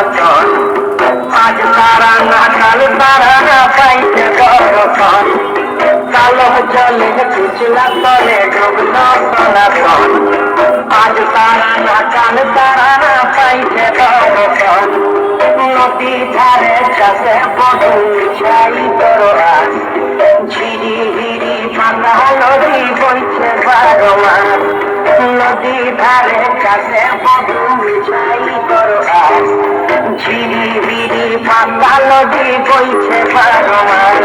পলাতন আজ তারা না কাল তারা না পাইছে দর্শন কালো জলে পিছলা তলে ডুবলো সনাতন আজ তারা না কাল তারা না পাইছে দর্শন নদী ধারে চাষে বধু ছাই করো আজ ঝিরি হিরি পাতা নদী বইছে 12 মাস নদী ধারে কাছে বধু ছাই করো আজ ঝিরি হিরি পাতা নদী বইছে 12 মাস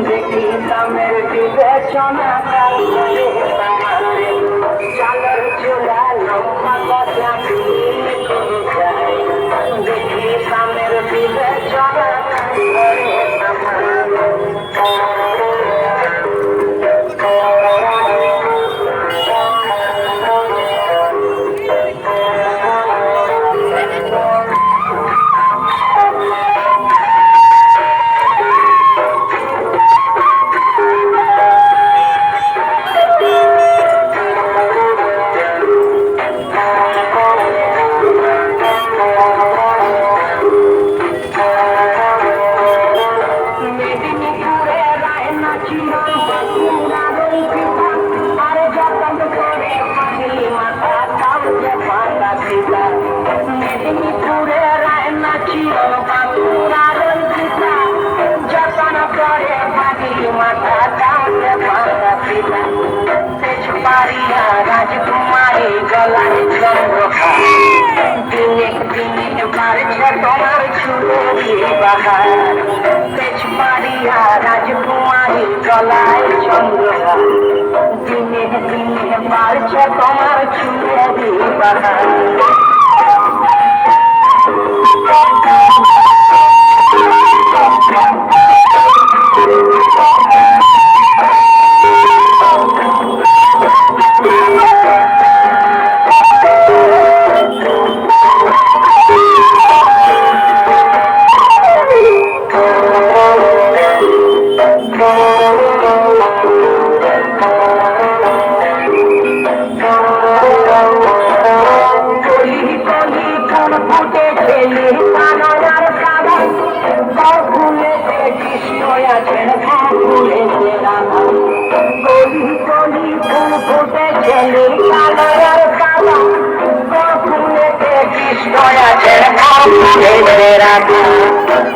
দেখি দামের বিবেচনা চালের চুলা লম্বা কথা দেখি দামের বিবেচনা রাজকুমারী গলায় চন্দ্রহা দিনে দিনে বাড়ছে তোমার চুলের বাহার তেজপাড়িয়া রাজকুমারী গলায় চন্দ্রহা দিনে দিনে বাড়ছে তোমার চুলের বাহার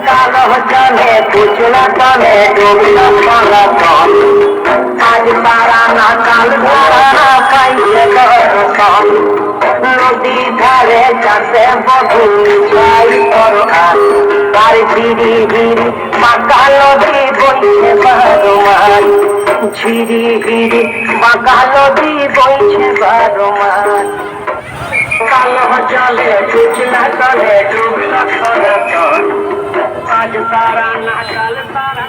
কালো জলে পুছলা তলে ডুবলো পলাতন আজ তারা না কাল তারা পাইছে দর্শন নদী ধারে চাষে বধু ছাই করো আজ তার ঝিরি হিরি বাঁকা নদী বইছে 12 মাস ঝিরি হিরি বাঁকা নদী বইছে 12 মাস কালো জলে পিছলা তলে ডুবলো সনাতন আজ তারা না কাল তারা